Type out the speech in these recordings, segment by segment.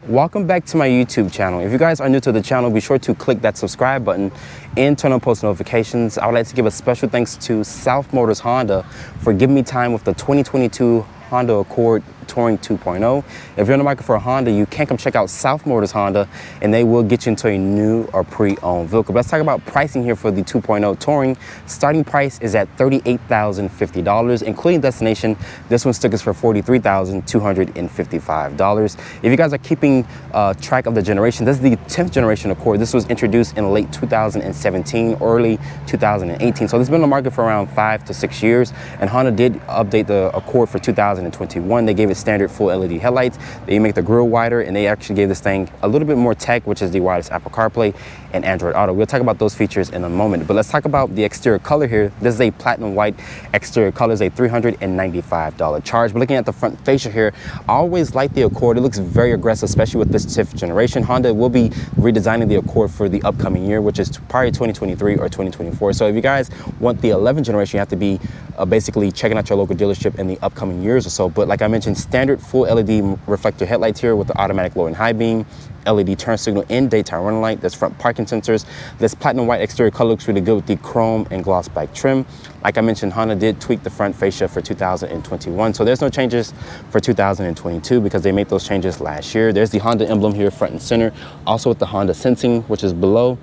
Welcome back to my YouTube channel. If you guys are new to the channel, be sure to click that subscribe button and turn on post notifications. I would like to give a special thanks to South Motors Honda for giving me time with the 2022 Honda Accord Touring 2.0. If you're in the market for a Honda, you can come check out South Motors Honda and they will get you into a new or pre-owned vehicle. But let's talk about pricing here for the 2.0 Touring. Starting price is at $38,050, including destination. This one stickers for $43,255. If you guys are keeping track of the generation, this is the 10th generation Accord. This was introduced in late 2017, early 2018. So this has been on the market for around 5 to 6 years. And Honda did update the Accord for 2021. They gave it standard full LED headlights. They make the grille wider, and they actually gave this thing a little bit more tech, which is the wireless Apple CarPlay and Android Auto. We'll talk about those features in a moment, but let's talk about the exterior color here. This is a platinum white exterior color, is a $395 charge. But looking at the front fascia here, I always like the Accord. It looks very aggressive, especially with this 10th generation. Honda will be redesigning the Accord for the upcoming year, which is probably 2023 or 2024. So if you guys want the 11th generation, you have to be basically checking out your local dealership in the upcoming years or so. But like I mentioned, standard full LED reflector headlights here with the automatic low and high beam, LED turn signal and daytime running light. There's front parking sensors. This platinum white exterior color looks really good with the chrome and gloss black trim. Like I mentioned, Honda did tweak the front fascia for 2021. So there's no changes for 2022 because they made those changes last year. There's the Honda emblem here front and center. Also with the Honda sensing, which is below.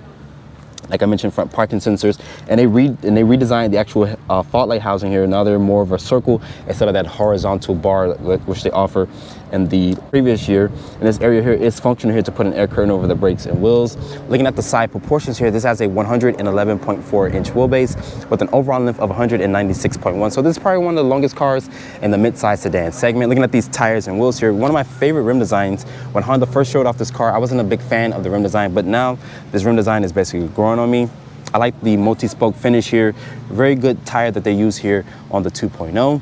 Like I mentioned, front parking sensors, and they redesigned the actual fog light housing here. Now they're more of a circle instead of that horizontal bar which they offer in the previous year. And this area here is functional here to put an air curtain over the brakes and wheels. Looking at the side proportions here, this has a 111.4 inch wheelbase with an overall length of 196.1. So this is probably one of the longest cars in the mid-size sedan segment. Looking at these tires and wheels here, one of my favorite rim designs. When Honda first showed off this car, I wasn't a big fan of the rim design, but now this rim design is basically growing on me. I like the multi-spoke finish here. Very good tire that they use here on the 2.0.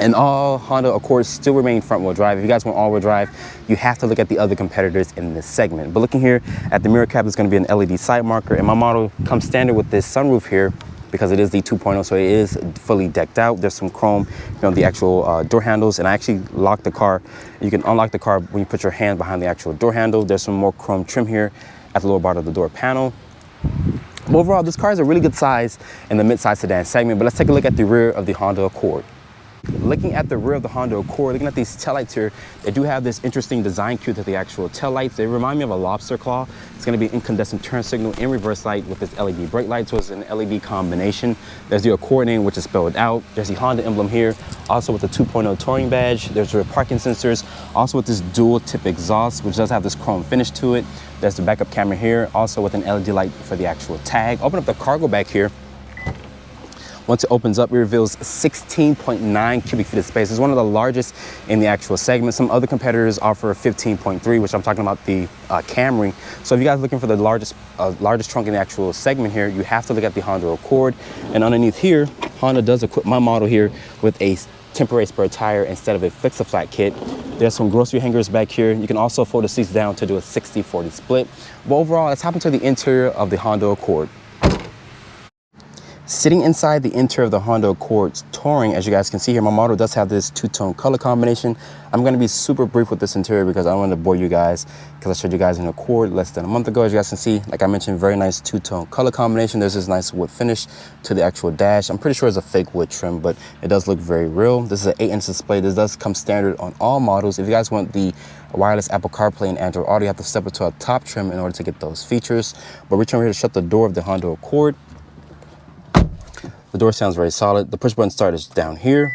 And all Honda Accords still remain front-wheel drive. If you guys want all-wheel drive, you have to look at the other competitors in this segment. But looking here at the mirror cap, there's going to be an LED side marker, and my model comes standard with this sunroof here because it is the 2.0, so it is fully decked out. There's some chrome, the actual door handles, and I actually lock the car. You can unlock the car when you put your hand behind the actual door handle. There's some more chrome trim here at the lower part of the door panel. But overall, this car is a really good size in the mid-size sedan segment. But let's take a look at the rear of the Honda Accord. Looking at the rear of the Honda Accord, looking at these taillights here, they do have this interesting design cue to the actual taillights. They remind me of a lobster claw. It's going to be incandescent turn signal and reverse light with this LED brake light, so it's an LED combination. There's the Accord name, which is spelled out. There's the Honda emblem here, also with the 2.0 Touring badge. There's rear parking sensors, also with this dual tip exhaust, which does have this chrome finish to it. There's the backup camera here, also with an LED light for the actual tag. Open up the cargo back here. Once it opens up, it reveals 16.9 cubic feet of space. It's one of the largest in the actual segment. Some other competitors offer 15.3, which I'm talking about the Camry. So if you guys are looking for the largest trunk in the actual segment here, you have to look at the Honda Accord. And underneath here, Honda does equip my model here with a temporary spare tire instead of a fix-a-flat kit. There's some grocery hangers back here. You can also fold the seats down to do a 60-40 split. But overall, let's hop into the interior of the Honda Accord. Sitting inside the interior of the Honda Accord Touring, as you guys can see here, my model does have this two-tone color combination. I'm going to be super brief with this interior because I don't want to bore you guys, because I showed you guys an Accord less than a month ago. As you guys can see, like I mentioned, very nice two-tone color combination. There's this nice wood finish to the actual dash. I'm pretty sure it's a fake wood trim, but it does look very real. This is an 8-inch display. This does come standard on all models. If you guys want the wireless Apple CarPlay and Android Auto, you have to step it to a top trim in order to get those features. But reach over here to shut the door of the Honda Accord. The door sounds very solid. The push button start is down here.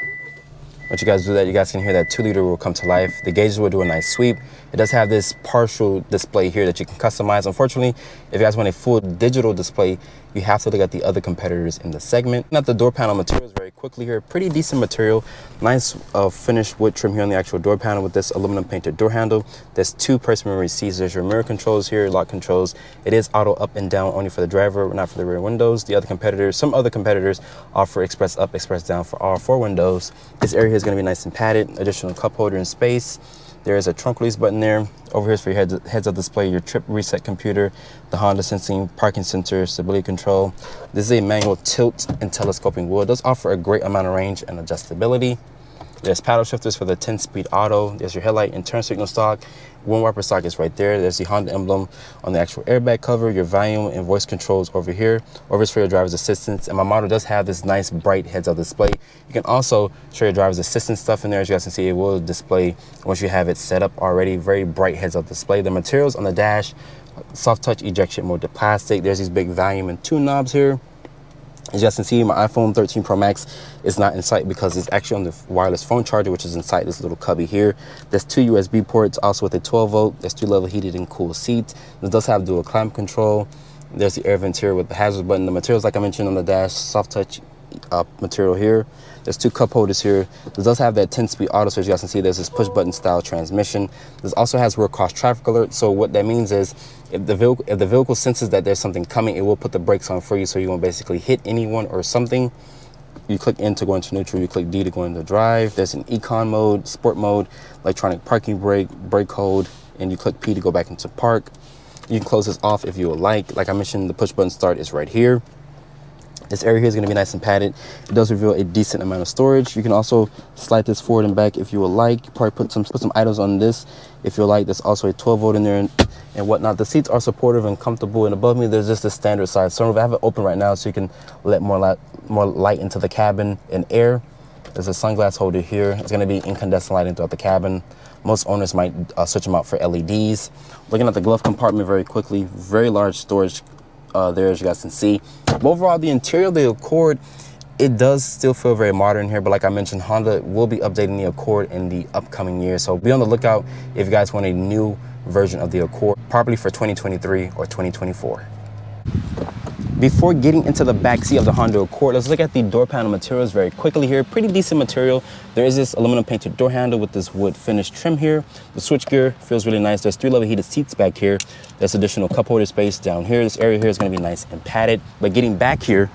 Once you guys do that, you guys can hear that 2-liter will come to life. The gauges will do a nice sweep. It does have this partial display here that you can customize. Unfortunately, if you guys want a full digital display, you have to look at the other competitors in the segment. Not the door panel materials very quickly here. Pretty decent material. Nice finished wood trim here on the actual door panel with this aluminum painted door handle. There's 2 person memory seats. There's your mirror controls here, lock controls. It is auto up and down only for the driver, not for the rear windows. The other competitors, some other competitors offer express up, express down for all 4 windows. This area is going to be nice and padded. Additional cup holder and space. There is a trunk release button there. Over here is for your heads-up display, your trip reset computer, the Honda sensing, parking sensor, stability control. This is a manual tilt and telescoping wheel. It does offer a great amount of range and adjustability. There's paddle shifters for the 10-speed auto. There's your headlight and turn signal stock. Wind wiper sockets right there. There's the Honda emblem on the actual airbag cover, your volume and voice controls over here. Over for your driver's assistance. And my model does have this nice bright heads-up display. You can also show your driver's assistance stuff in there. As you guys can see, it will display once you have it set up already. Very bright heads-up display. The materials on the dash, soft touch ejection molded plastic. There's these big volume and tune knobs here. As you guys can see, my iPhone 13 Pro Max is not in sight because it's actually on the wireless phone charger, which is inside this little cubby here. There's 2 USB ports, also with a 12 volt. There's 2 level heated and cool seats. This does have dual climate control. There's the air vent here with the hazard button. The materials, like I mentioned on the dash, soft touch material here. There's 2 cup holders here. This does have that 10-speed auto, so as you guys can see, there's this push button style transmission. This also has rear cross traffic alert. So what that means is if the vehicle senses that there's something coming, it will put the brakes on for you, so you won't basically hit anyone or something. You click N to go into neutral, you click D to go into drive. There's an econ mode, sport mode, electronic parking brake, brake hold, and you click P to go back into park. You can close this off if you would like. Like I mentioned, the push button start is right here. This area here is going to be nice and padded. It does reveal a decent amount of storage. You can also slide this forward and back if you would like. You probably put some items on this if you would like. There's also a 12 volt in there and whatnot. The seats are supportive and comfortable. And above me, there's just a standard size sunroof. I have it open right now so you can let more light into the cabin and air. There's a sunglass holder here. It's going to be incandescent lighting throughout the cabin. Most owners might switch them out for LEDs. Looking at the glove compartment very quickly, very large storage there, as you guys can see. But overall, the interior of the Accord, it does still feel very modern here, but like I mentioned, Honda will be updating the Accord in the upcoming years, so be on the lookout if you guys want a new version of the Accord, probably for 2023 or 2024. Before getting into the backseat of the Honda Accord, let's look at the door panel materials very quickly here. Pretty decent material. There is this aluminum painted door handle with this wood finish trim here. The switchgear feels really nice. There's 3 level heated seats back here. There's additional cup holder space down here. This area here is going to be nice and padded. But getting back here,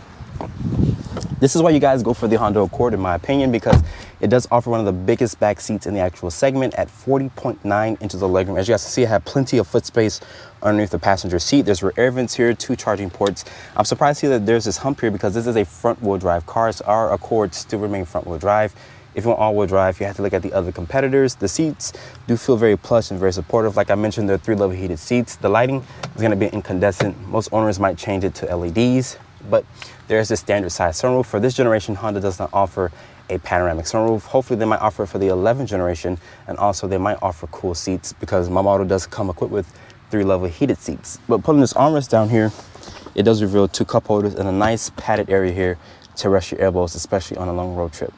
this is why you guys go for the Honda Accord, in my opinion, because it does offer one of the biggest back seats in the actual segment at 40.9 inches of legroom. As you guys can see, I have plenty of foot space underneath the passenger seat. There's rear air vents here, 2 charging ports. I'm surprised to see that there's this hump here because this is a front wheel drive car. So our Accord still remain front wheel drive. If you want all-wheel drive, you have to look at the other competitors. The seats do feel very plush and very supportive. Like I mentioned, they're 3 level heated seats. The lighting is going to be incandescent. Most owners might change it to LEDs, but there's the standard size sunroof. For this generation, Honda does not offer a panoramic sunroof. Hopefully they might offer it for the 11th generation, and also they might offer cool seats because my model does come equipped with 3 level heated seats. But pulling this armrest down here, it does reveal 2 cup holders and a nice padded area here to rest your elbows, especially on a long road trip.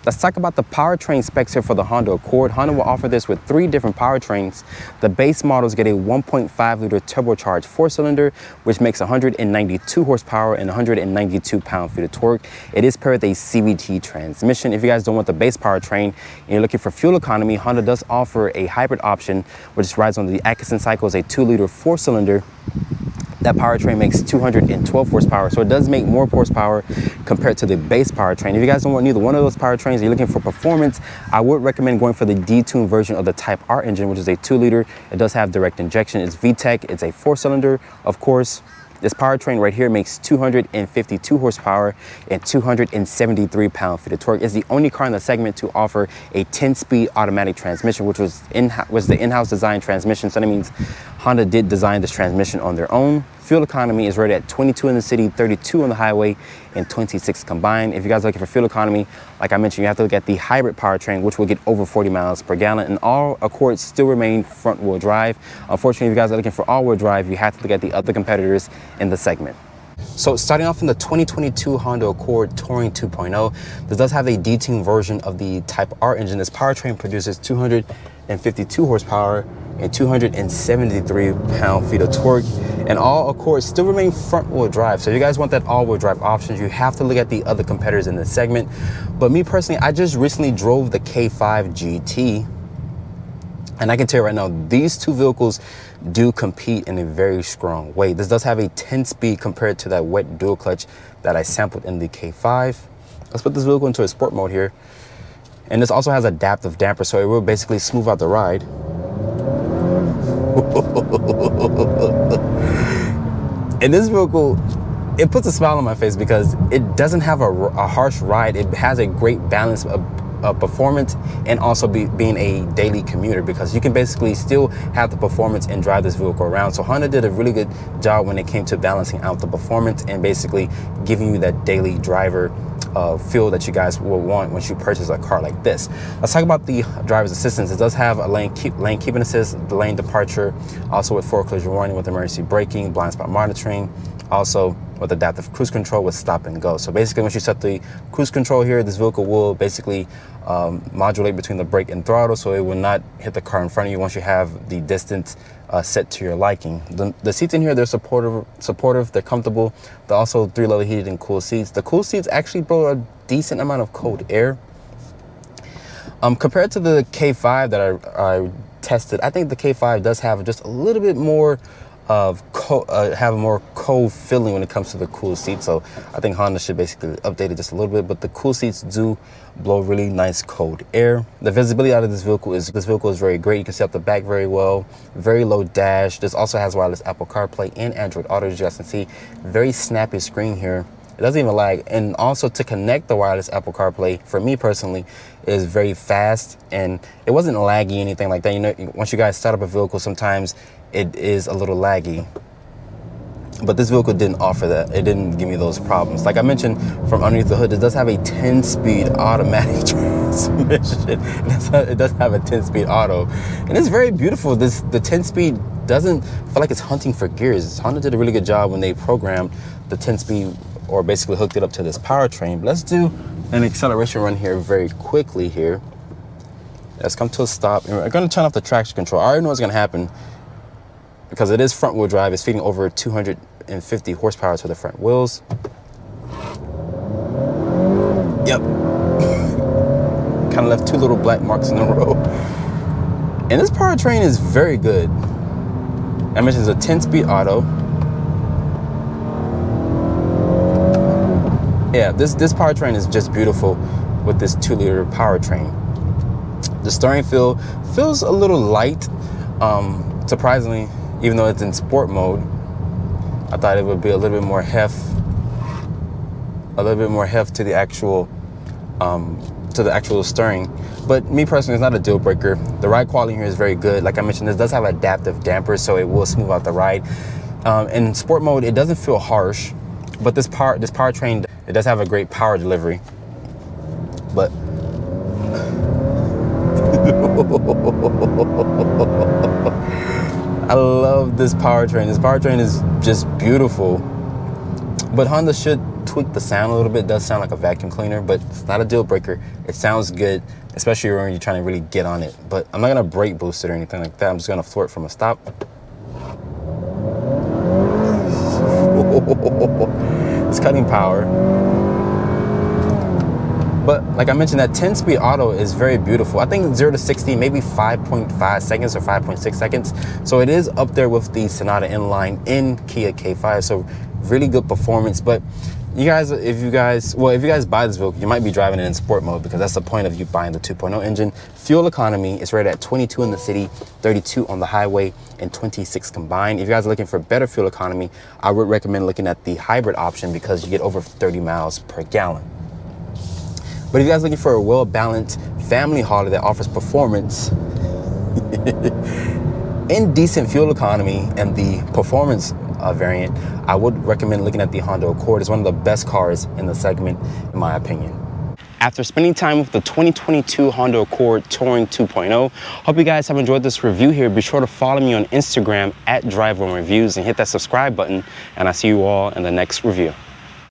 Let's talk about the powertrain specs here for the Honda Accord. Honda will offer this with 3 different powertrains. The base models get a 1.5 liter turbocharged 4-cylinder, which makes 192 horsepower and 192 pound-feet of torque. It is paired with a CVT transmission. If you guys don't want the base powertrain and you're looking for fuel economy, Honda does offer a hybrid option, which rides on the Atkinson cycles, a 2 liter 4-cylinder. That powertrain makes 212 horsepower, so it does make more horsepower compared to the base powertrain. If you guys don't want neither one of those powertrains, you're looking for performance, I would recommend going for the detuned version of the Type R engine, which is a 2 liter. It does have direct injection. It's VTEC. It's a 4-cylinder, of course. This powertrain right here makes 252 horsepower and 273 pound-feet of torque. It's the only car in the segment to offer a 10-speed automatic transmission, which was the in-house design transmission. So that means Honda did design this transmission on their own. Fuel economy is rated at 22 in the city, 32 on the highway, and 26 combined. If you guys are looking for fuel economy, like I mentioned, you have to look at the hybrid powertrain, which will get over 40 miles per gallon, and all Accords still remain front-wheel drive. Unfortunately, if you guys are looking for all-wheel drive, you have to look at the other competitors in the segment. So starting off in the 2022 Honda Accord Touring 2.0, this does have a detuned version of the Type R engine. This powertrain produces 252 horsepower and 273 pound-feet of torque, and all Accords still remain front-wheel drive. So if you guys want that all-wheel drive options, you have to look at the other competitors in this segment. But me personally, I just recently drove the K5 GT, and I can tell you right now, these 2 vehicles do compete in a very strong way. This does have a 10-speed compared to that wet dual clutch that I sampled in the K5. Let's put this vehicle into a sport mode here. And this also has adaptive damper, so it will basically smooth out the ride. And this vehicle, it puts a smile on my face because it doesn't have a harsh ride. It has a great balance performance and also being a daily commuter, because you can basically still have the performance and drive this vehicle around. So Honda did a really good job when it came to balancing out the performance and basically giving you that daily driver feel that you guys will want once you purchase a car like this. Let's talk about the driver's assistance. It does have a lane keeping assist, the lane departure, also with forward collision warning, with emergency braking, blind spot monitoring, also with adaptive cruise control with stop and go. So basically, once you set the cruise control here, this vehicle will basically modulate between the brake and throttle, so it will not hit the car in front of you once you have the distance set to your liking. The seats in here, they're supportive, they're comfortable. They're also 3-level heated and cool seats. The cool seats actually blow a decent amount of cold air. Compared to the K5 that I tested, I think the K5 does have just a little bit more of have a more cold feeling when it comes to the cool seats. So I think Honda should basically update it just a little bit, but the cool seats do blow really nice cold air. The visibility out of this vehicle is very great. You can see out the back very well, very low dash. This also has wireless Apple CarPlay and Android Auto, as you guys can see. Very snappy screen here. It doesn't even lag. And also to connect the wireless Apple CarPlay, for me personally, is very fast, and it wasn't laggy, anything like that. You know, once you guys start up a vehicle, sometimes it is a little laggy. But this vehicle didn't offer that. It didn't give me those problems. Like I mentioned, from underneath the hood, it does have a 10-speed automatic transmission. It does have a 10-speed auto. And it's very beautiful. The 10-speed doesn't feel like it's hunting for gears. Honda did a really good job when they programmed the 10-speed, or basically hooked it up to this powertrain. But let's do an acceleration run here very quickly here. Let's come to a stop. And we're going to turn off the traction control. I already know what's going to happen, because it is front wheel drive. It's feeding over 250 horsepower to the front wheels. Yep. Kind of left 2 little black marks in the road. And this powertrain is very good. I mentioned it's a 10-speed auto. Yeah, this powertrain is just beautiful with this 2-liter powertrain. The steering feels a little light, surprisingly. Even though it's in sport mode, I thought it would be a little bit more heft to the actual steering. But me personally, it's not a deal breaker. The ride quality here is very good. Like I mentioned, this does have adaptive dampers, so it will smooth out the ride. In sport mode, it doesn't feel harsh, but this powertrain, it does have a great power delivery. But I love this powertrain. This powertrain is just beautiful. But Honda should tweak the sound a little bit. It does sound like a vacuum cleaner, but it's not a deal breaker. It sounds good, especially when you're trying to really get on it. But I'm not gonna brake boost it or anything like that. I'm just gonna floor it from a stop. It's cutting power. But like I mentioned, that 10-speed auto is very beautiful. I think 0 to 60, maybe 5.5 seconds or 5.6 seconds. So it is up there with the Sonata inline in Kia K5. So really good performance. But you guys, if you guys buy this vehicle, you might be driving it in sport mode, because that's the point of you buying the 2.0 engine. Fuel economy is rated at 22 in the city, 32 on the highway, and 26 combined. If you guys are looking for better fuel economy, I would recommend looking at the hybrid option, because you get over 30 miles per gallon. But if you guys are looking for a well-balanced family hauler that offers performance and decent fuel economy and the performance variant, I would recommend looking at the Honda Accord. It's one of the best cars in the segment, in my opinion. After spending time with the 2022 Honda Accord Touring 2.0, hope you guys have enjoyed this review here. Be sure to follow me on Instagram @DriveOnReviews and hit that subscribe button. And I'll see you all in the next review.